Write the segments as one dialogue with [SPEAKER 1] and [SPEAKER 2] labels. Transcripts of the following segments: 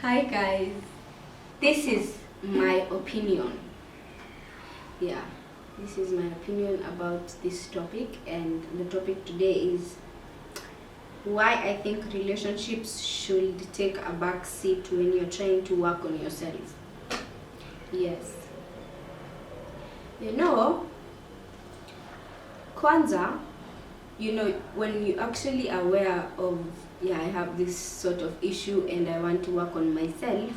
[SPEAKER 1] Hi guys, this is my opinion. Yeah, this is my opinion about this topic, and the topic today is why I think relationships should take a back seat when you're trying to work on yourself. Yes, you know, kwanza, when you actually aware of, yeah, I have this sort of issue and I want to work on myself,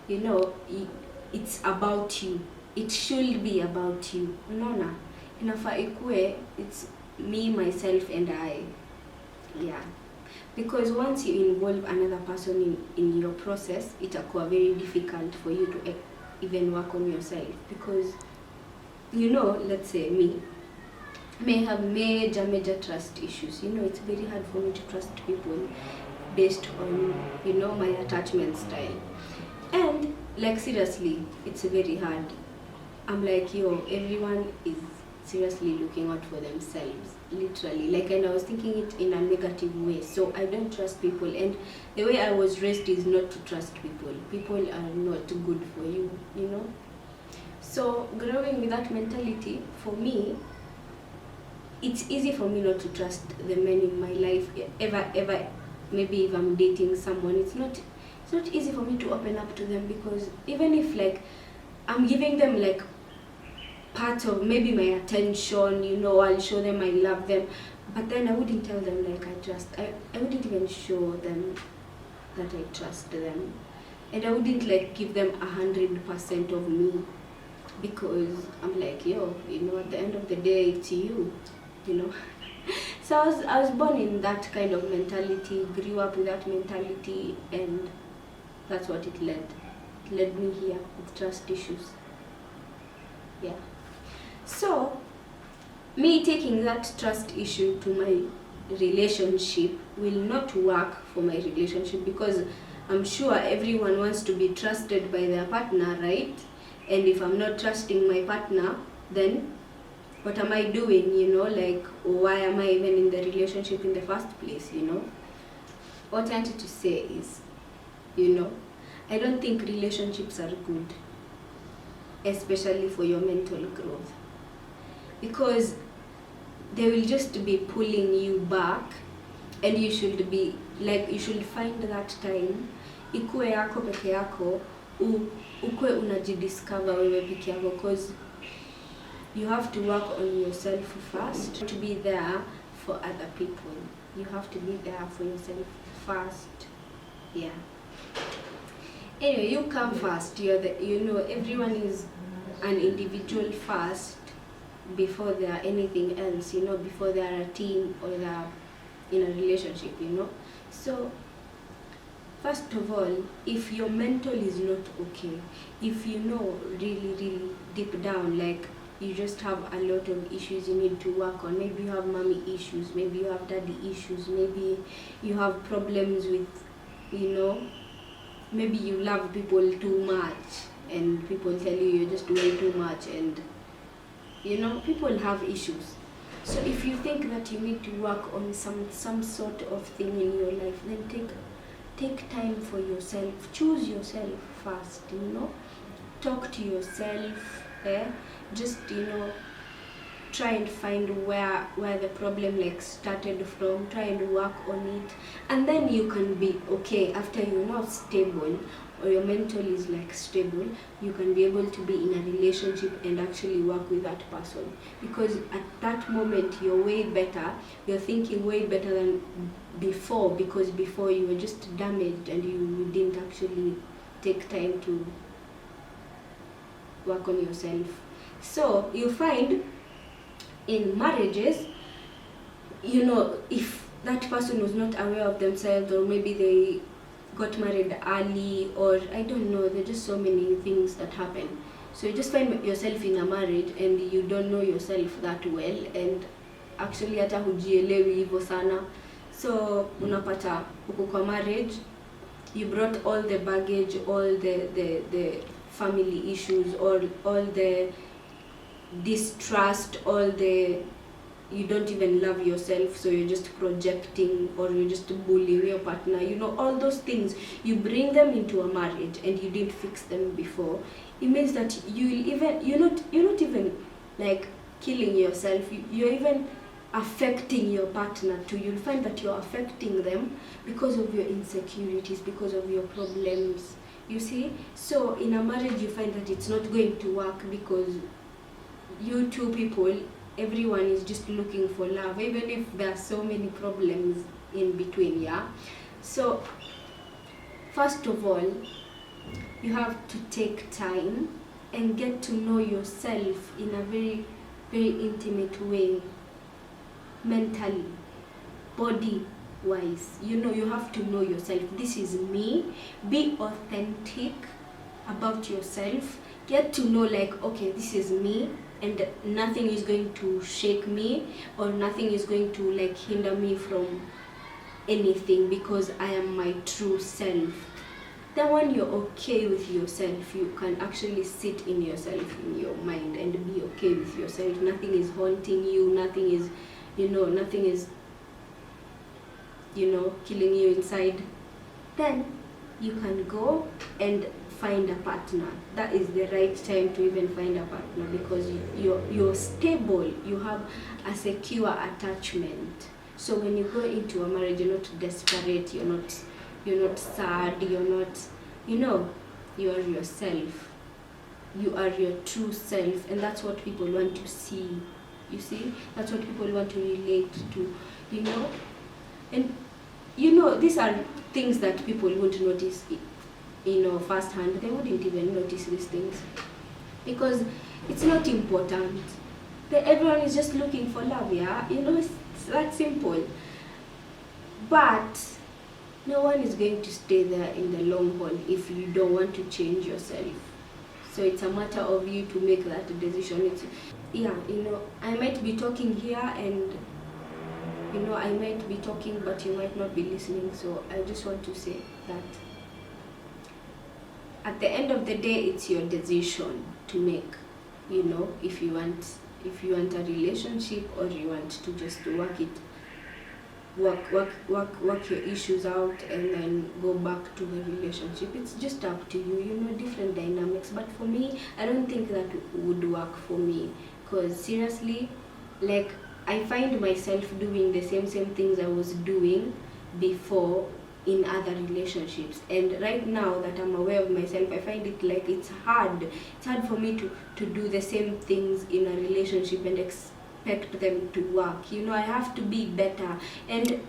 [SPEAKER 1] it's about you. It should be about you. Unaona, inafaa ikue it's me, myself and I. Yeah, because once you involve another person in your process, itakuwa very difficult for you to even work on yourself, because let's say me may have major trust issues. It's very hard for me to trust people based on my attachment style, and like seriously, it's very hard. I'm like, everyone is seriously looking out for themselves, literally. Like, and I was thinking it in a negative way, so I don't trust people. And the way I was raised is not to trust people. People are not good for you. So growing with that mentality, for me, it's easy for me not to trust the men in my life ever. Maybe if I'm dating someone, it's not easy for me to open up to them, because even if like I'm giving them like part of maybe my attention, I'll show them I love them, but then I wouldn't tell them like I wouldn't even show them that I trust them, and I wouldn't like give them 100% of me, because I'm like, at the end of the day, it's you. So I was born in that kind of mentality, grew up with that mentality, and that's what it led me here with trust issues. Yeah. So me taking that trust issue to my relationship will not work for my relationship, because I'm sure everyone wants to be trusted by their partner, right? And if I'm not trusting my partner, then what am I doing? Like, why am I even in the relationship in the first place? What I wanted to say is, I don't think relationships are good, especially for your mental growth, because they will just be pulling you back, and you should find that time ikue yako peke yako, ukue unajidiscover wewe peke yako, because you have to work on yourself first to be there for other people. You have to be there for yourself first. Yeah. Anyway, you come first. Everyone is an individual first before they are anything else, before they are a team or they are in a relationship, So first of all, if your mental is not okay, if really deep down, like you just have a lot of issues you need to work on, maybe you have mommy issues, maybe you have daddy issues, maybe you have problems with, maybe you love people too much and people tell you you're just way too much, and people have issues. So if you think that you need to work on some sort of thing in your life, then take time for yourself. Choose yourself first, talk to yourself, just try and find where the problem started from, try and work on it, and then you can be okay. After you're not stable or your mental is stable, you can be able to be in a relationship and actually work with that person, because at that moment you're way better, you're thinking way better than before, because before you were just damaged and you didn't actually take time to work on yourself. So you find in marriages, if that person was not aware of themselves, or maybe they got married early, or I don't know, there are just so many things that happen. So you just find yourself in a marriage and you don't know yourself that well, and actually hata hujielewi hivyo sana. So unapata uko kwa marriage, you brought all the baggage, all the family issues, all the distrust, all the you don't even love yourself, so you're just projecting, or you're just bullying your partner, all those things, you bring them into a marriage and you didn't fix them before. It means that you're not even like killing yourself, you're even affecting your partner too. You'll find that you're affecting them because of your insecurities, because of your problems, you see. So in a marriage you find that it's not going to work, because you two people, everyone is just looking for love, even if there are so many problems in between. Yeah, so first of all, you have to take time and get to know yourself in a very, very intimate way, mentally, body wise. You have to know yourself. This is me. Be authentic about yourself. Get to know, like, okay, this is me, and nothing is going to shake me, or nothing is going to like hinder me from anything, because I am my true self. Then when you're okay with yourself, you can actually sit in yourself, in your mind, and be okay with yourself. Nothing is haunting you, nothing is killing you inside. Then you can go and find a partner. That is the right time to even find a partner, because you're stable, you have a secure attachment. So when you go into a marriage, you're not desperate, you're not sad, you're not, you are yourself. You are your true self, and that's what people want to see. You see, that's what people want to relate to, and these are things that people won't notice, firsthand. They wouldn't even notice these things, because it's not important. Everyone is just looking for love, yeah? It's that simple. But no one is going to stay there in the long haul if you don't want to change yourself. So it's a matter of you to make that decision. I might be talking here, and I might be talking, but you might not be listening. So I just want to say that at the end of the day, it's your decision to make. If you want a relationship, or you want to just work your issues out and then go back to the relationship. It's just up to you. Different dynamics. But for me, I don't think that would work for me, because seriously, like, I find myself doing the same things I was doing before in other relationships, and right now that I'm aware of myself, I find it like it's hard for me to do the same things in a relationship and expect them to work. I have to be better. And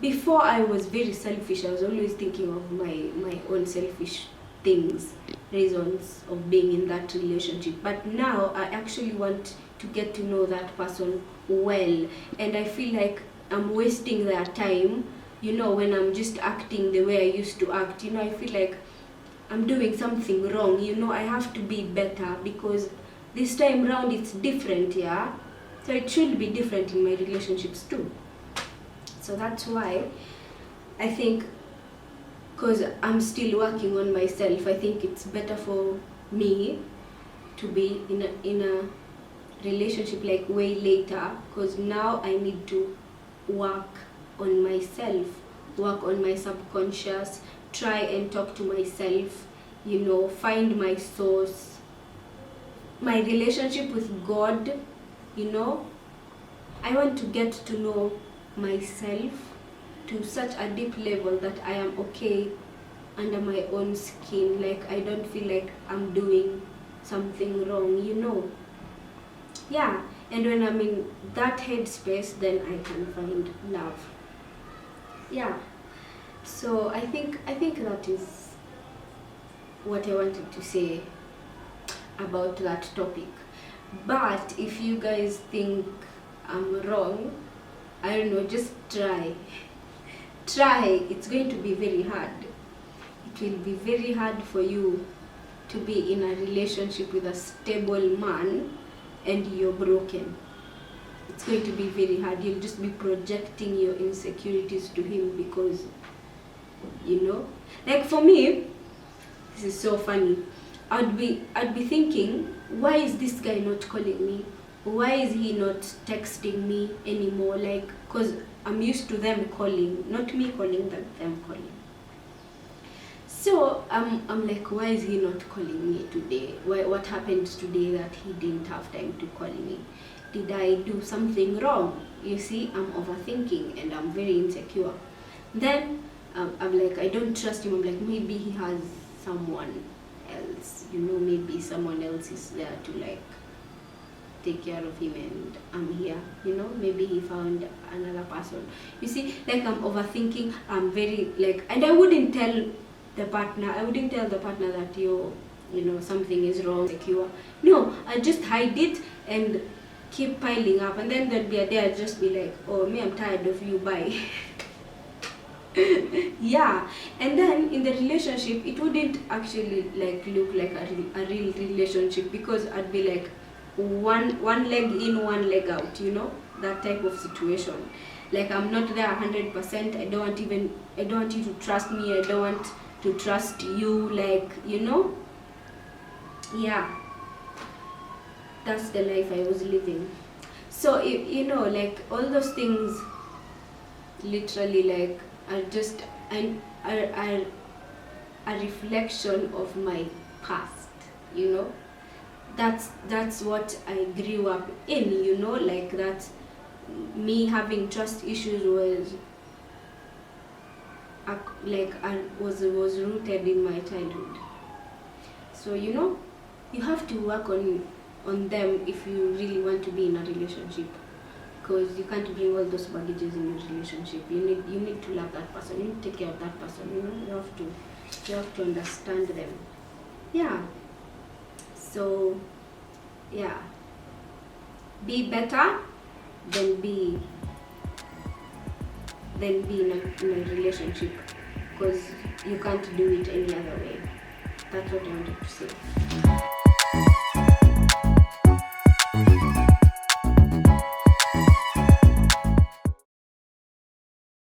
[SPEAKER 1] before I was very selfish. I was always thinking of my own selfish reasons of being in that relationship. But now I actually want to get to know that person well, and I feel like I'm wasting their time, when I'm just acting the way I used to act. I feel like I'm doing something wrong. I have to be better, because this time round it's different, yeah? So it should be different in my relationships too. So that's why I think, because I'm still working on myself, I think it's better for me to be in a relationship like way later, because now I need to work on myself, work on my subconscious, try and talk to myself, find my source, my relationship with God. I want to get to know myself to such a deep level that I am okay under my own skin, like I don't feel like I'm doing something wrong. Yeah, and when I'm in that headspace, then I can find love. Yeah, so I think that is what I wanted to say about that topic. But if you guys think I'm wrong, I don't know, just try. It's going to be very hard. It will be very hard for you to be in a relationship with a stable man and you're broken. It's going to be very hard. You'll just be projecting your insecurities to him, because like for me, this is so funny. I'd be thinking, why is this guy not calling me? why is he not texting me anymore? Like, because I'm used to them calling, not me calling them calling. So I'm like, why is he not calling me today? What happened today that he didn't have time to call me? Did I do something wrong? You see, I'm overthinking and I'm very insecure. Then I'm like, I don't trust him. I'm like, maybe he has someone else. Maybe someone else is there to like take care of him and I'm here. Maybe he found another person. You see, like, I'm overthinking. I'm very like, and I wouldn't tell the partner that something is wrong, secure. No, I just hide it and keep piling up, and then there'd be a day I'd just be like, oh, me, I'm tired of you, bye. Yeah. And then in the relationship, it wouldn't actually like look like a real relationship, because I'd be like one leg in, one leg out, that type of situation. Like, I'm not there 100%. I don't want you to trust me. I don't want to trust you, like, yeah, that's the life I was living. So like, all those things literally like are just are a reflection of my past. That's what I grew up in. Like, that me having trust issues was rooted in my childhood. So you have to work on them if you really want to be in a relationship, because you can't bring all those baggages in your relationship. You need to love that person. You need to take care of that person. You have to understand them. Yeah. So yeah, be better than be in a relationship, because you can't do it any other way. That's what I wanted to say.